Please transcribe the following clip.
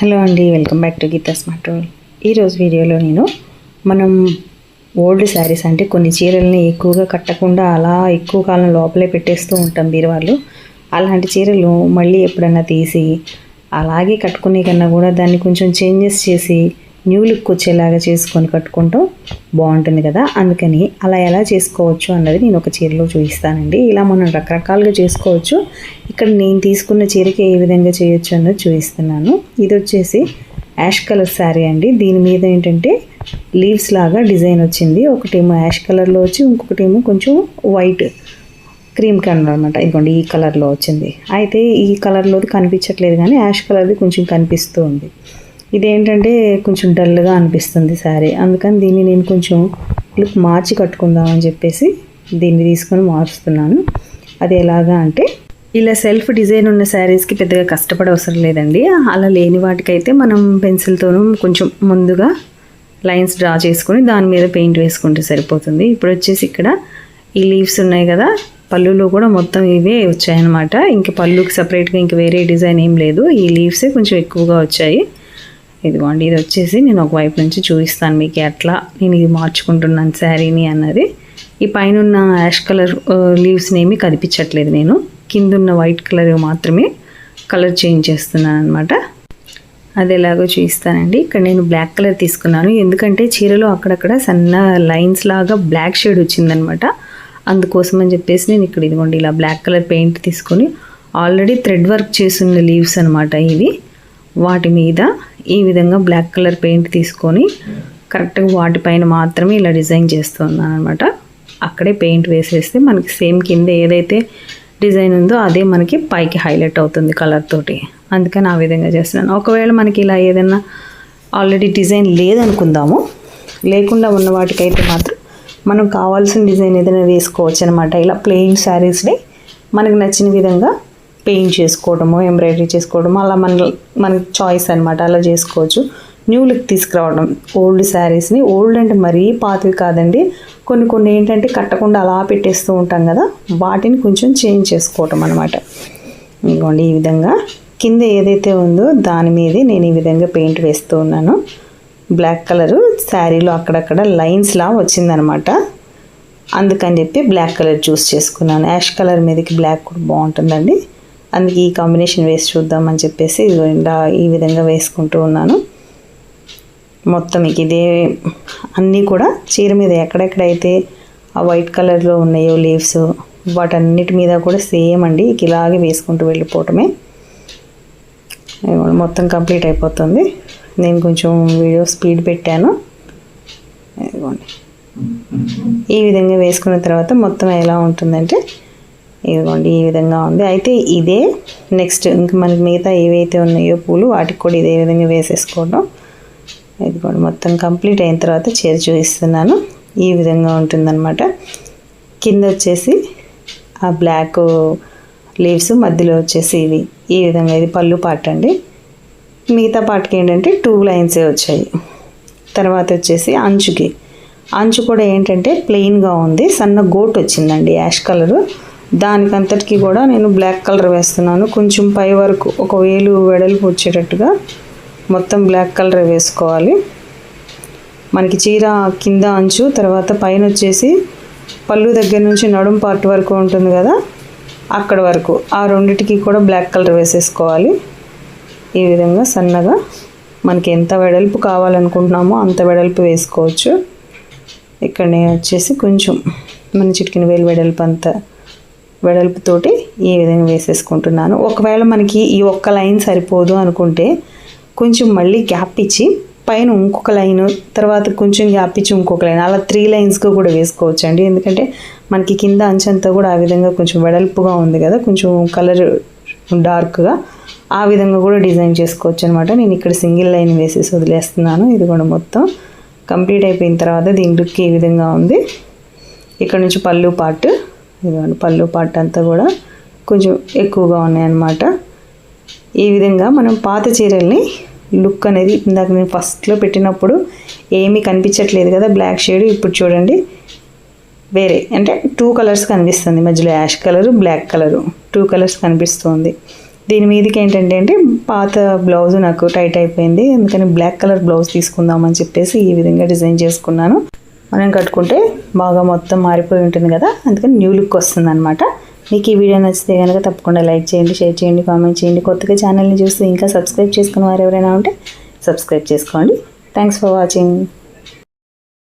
Hello అండి, welcome back to Geetha smart world. ఈరోజు వీడియోలో నేను మనం ఓల్డ్ శారీస్ అంటే కొన్ని చీరల్ని ఎక్కువగా కట్టకుండా అలా ఎక్కువ కాలం లోపలే పెట్టేస్తూ ఉంటాం బీరువాళ్ళు. అలాంటి చీరలు మళ్ళీ ఎప్పుడన్నా తీసి అలాగే కట్టుకునే కన్నా కూడా దాన్ని కొంచెం చేంజెస్ చేసి న్యూ లుక్ వచ్చేలాగా చేసుకొని కట్టుకుంటాం బాగుంటుంది కదా. అందుకని అలా ఎలా చేసుకోవచ్చు అన్నది నేను ఒక చీరలో చూపిస్తానండి. ఇలా మనం రకరకాలుగా చేసుకోవచ్చు. ఇక్కడ నేను తీసుకున్న చీరకి ఏ విధంగా చేయొచ్చు అన్నది చూపిస్తున్నాను. ఇది వచ్చేసి యాష్ కలర్ శారీ అండి. దీని మీద ఏంటంటే లీవ్స్ లాగా డిజైన్ వచ్చింది. ఒకటేమో యాష్ కలర్లో వచ్చి ఇంకొకటేమో కొంచెం వైట్ క్రీమ్ కలర్ అనమాట. ఇదిగోండి ఈ కలర్లో వచ్చింది. అయితే ఈ కలర్లోది కనిపించట్లేదు కానీ యాష్ కలర్ది కొంచెం కనిపిస్తూ ఉంది. ఇదేంటంటే కొంచెం డల్గా అనిపిస్తుంది శారీ. అందుకని దీన్ని నేను కొంచెం లుక్ మార్చి కట్టుకుందామని చెప్పేసి దీన్ని తీసుకొని మారుస్తున్నాను. అది ఎలాగా అంటే ఇలా సెల్ఫ్ డిజైన్ ఉన్న శారీస్కి పెద్దగా కష్టపడే అవసరం లేదండి. అలా లేని వాటికైతే మనం పెన్సిల్తోనూ కొంచెం ముందుగా లైన్స్ డ్రా చేసుకొని దాని మీద పెయింట్ వేసుకుంటే సరిపోతుంది. ఇప్పుడు వచ్చేసి ఇక్కడ ఈ లీవ్స్ ఉన్నాయి కదా, పళ్ళులో కూడా మొత్తం ఇవే వచ్చాయన్నమాట. ఇంక పళ్ళుకి సపరేట్గా ఇంక వేరే డిజైన్ ఏం లేదు. ఈ లీవ్సే కొంచెం ఎక్కువగా వచ్చాయి. ఇదిగోండి ఇది వచ్చేసి నేను ఒక వైపు నుంచి చూపిస్తాను మీకు ఎట్లా నేను ఇది మార్చుకుంటున్నాను శారీని అన్నది. ఈ పైన ఉన్న యాష్ కలర్ లీవ్స్ని ఏమీ కనిపించట్లేదు. నేను కింద ఉన్న వైట్ కలర్ మాత్రమే కలర్ చేంజ్ చేస్తున్నాను అనమాట. అది ఎలాగో చూపిస్తానండి. ఇక్కడ నేను బ్లాక్ కలర్ తీసుకున్నాను. ఎందుకంటే చీరలో అక్కడక్కడ సన్న లైన్స్ లాగా బ్లాక్ షేడ్ వచ్చిందనమాట. అందుకోసం అని చెప్పేసి నేను ఇక్కడ ఇదిగోండి ఇలా బ్లాక్ కలర్ పెయింట్ తీసుకొని ఆల్రెడీ థ్రెడ్ వర్క్ చేసిన లీవ్స్ అనమాట ఇవి. వాటి మీద ఈ విధంగా బ్లాక్ కలర్ పెయింట్ తీసుకొని కరెక్ట్గా వాటిపైన మాత్రమే ఇలా డిజైన్ చేస్తున్నాను అనమాట. అక్కడే పెయింట్ వేసేస్తే మనకి సేమ్ కింద ఏదైతే డిజైన్ ఉందో అదే మనకి పైకి హైలైట్ అవుతుంది కలర్ తోటి. అందుకని ఆ విధంగా చేస్తున్నాను. ఒకవేళ మనకి ఇలా ఏదైనా ఆల్రెడీ డిజైన్ లేదనుకుందాము, లేకుండా ఉన్న వాటికైతే మాత్రం మనం కావాల్సిన డిజైన్ ఏదైనా వేసుకోవచ్చు అనమాట. ఇలా ప్లెయిన్ శారీస్ని మనకు నచ్చిన విధంగా పెయింట్ చేసుకోవడము, ఎంబ్రాయిడరీ చేసుకోవడము అలా మనకి చాయిస్ అనమాట. అలా చేసుకోవచ్చు. న్యూ లుక్ తీసుకురావడం ఓల్డ్ శారీస్ని. ఓల్డ్ అంటే మరీ పాతవి కాదండి, కొన్ని ఏంటంటే కట్టకుండా అలా పెట్టేస్తూ ఉంటాం కదా, వాటిని కొంచెం చేంజ్ చేసుకోవటం అనమాట. ఇదిగోండి ఈ విధంగా కింద ఏదైతే ఉందో దాని మీదే నేను ఈ విధంగా పెయింట్ వేస్తూ ఉన్నాను. బ్లాక్ కలరు శారీలో అక్కడక్కడ లైన్స్లా వచ్చిందనమాట. అందుకని చెప్పి బ్లాక్ కలర్ చూస్ చేసుకున్నాను. యాష్ కలర్ మీదకి బ్లాక్ కూడా బాగుంటుందండి. అందుకే ఈ కాంబినేషన్ వేసి చూద్దామని చెప్పేసి ఇలా ఈ విధంగా వేసుకుంటూ ఉన్నాను. మొత్తం ఇదే అన్నీ కూడా చీర మీద ఎక్కడెక్కడైతే ఆ వైట్ కలర్లో ఉన్నాయో లీవ్స్ వాటన్నిటి మీద కూడా సేమ్ అండి ఇలాగే వేసుకుంటూ వెళ్ళిపోవటమే. మొత్తం కంప్లీట్ అయిపోతుంది. నేను కొంచెం వీడియో స్పీడ్ పెట్టాను. ఈ విధంగా వేసుకున్న తర్వాత మొత్తం ఎలా ఉంటుందంటే ఇదిగోండి ఈ విధంగా ఉంది. అయితే ఇదే నెక్స్ట్ ఇంక మనకి మిగతా ఏవైతే ఉన్నాయో పూలు వాటికి కూడా ఇదే విధంగా వేసేసుకోవడం. ఇదిగోండి మొత్తం కంప్లీట్ అయిన తర్వాత చీర చూపిస్తున్నాను. ఈ విధంగా ఉంటుందన్నమాట. కింద వచ్చేసి ఆ బ్లాక్ లీవ్స్, మధ్యలో వచ్చేసి ఇవి ఈ విధంగా. ఇది పళ్ళు పార్ట్ అండి. మిగతా పార్ట్కి ఏంటంటే 2 లైన్సే వచ్చాయి. తర్వాత వచ్చేసి అంచు కూడా ఏంటంటే ప్లెయిన్గా ఉంది. సన్న గోట్ వచ్చిందండి యాష్ కలరు. దానికంతటికి కూడా నేను బ్లాక్ కలర్ వేస్తున్నాను. కొంచెం పై వరకు ఒక వేలు వెడల్పు వచ్చేటట్టుగా మొత్తం బ్లాక్ కలర్ వేసుకోవాలి. మనకి చీర కింద అంచు, తర్వాత పైన వచ్చేసి పళ్ళు దగ్గర నుంచి నడుం పార్ట్ వరకు ఉంటుంది కదా, అక్కడ వరకు ఆ రెండిటికి కూడా బ్లాక్ కలర్ వేసేసుకోవాలి. ఈ విధంగా సన్నగా మనకి ఎంత వెడల్పు కావాలనుకుంటున్నామో అంత వెడల్పు వేసుకోవచ్చు. ఇక్కడ నేను వచ్చేసి కొంచెం మన చిటికిన వేలు వెడల్పు అంత వెడల్పుతోటి ఈ విధంగా వేసేసుకుంటున్నాను. ఒకవేళ మనకి ఈ ఒక్క లైన్ సరిపోదు అనుకుంటే కొంచెం మళ్ళీ గ్యాప్ ఇచ్చి పైన ఇంకొక లైన్, తర్వాత కొంచెం గ్యాప్ ఇచ్చి ఇంకొక లైన్, అలా 3 లైన్స్గా కూడా వేసుకోవచ్చు అండి. ఎందుకంటే మనకి కింద అంచంతా కూడా ఆ విధంగా కొంచెం వెడల్పుగా ఉంది కదా, కొంచెం కలర్ డార్క్గా, ఆ విధంగా కూడా డిజైన్ చేసుకోవచ్చు అనమాట. నేను ఇక్కడ సింగిల్ లైన్ వేసేసి వదిలేస్తున్నాను. ఇది కూడా మొత్తం కంప్లీట్ అయిపోయిన తర్వాత దీని లుక్ ఈ విధంగా ఉంది. ఇక్కడ నుంచి పళ్ళు పార్ట్, ఇదిగోండి పళ్ళు పార్ట్ అంతా కూడా కొంచెం ఎక్కువగా ఉన్నాయన్నమాట. ఈ విధంగా మనం పాత చీరల్ని లుక్ అనేది ఇందాక నేను ఫస్ట్లో పెట్టినప్పుడు ఏమీ కనిపించట్లేదు కదా బ్లాక్ షేడ్, ఇప్పుడు చూడండి వేరే అంటే 2 కలర్స్ కనిపిస్తుంది. మధ్యలో ash colour, black colour 2 colours కనిపిస్తుంది. దీని మీదకి ఏంటంటే పాత బ్లౌజ్ నాకు టైట్ అయిపోయింది, అందుకని బ్లాక్ కలర్ బ్లౌజ్ తీసుకుందామని చెప్పేసి ఈ విధంగా డిజైన్ చేసుకున్నాను. మనం కట్టుకుంటే బాగా మొత్తం మారిపోయి ఉంటుంది కదా, అందుకని న్యూ లుక్ వస్తుంది అనమాట. మీకు ఈ వీడియో నచ్చితే కనుక తప్పకుండా లైక్ చేయండి, షేర్ చేయండి, కామెంట్ చేయండి. కొత్తగా ఛానల్ని చూస్తే ఇంకా సబ్స్క్రైబ్ చేసుకున్న వారు ఎవరైనా ఉంటే సబ్స్క్రైబ్ చేసుకోండి. Thanks for watching.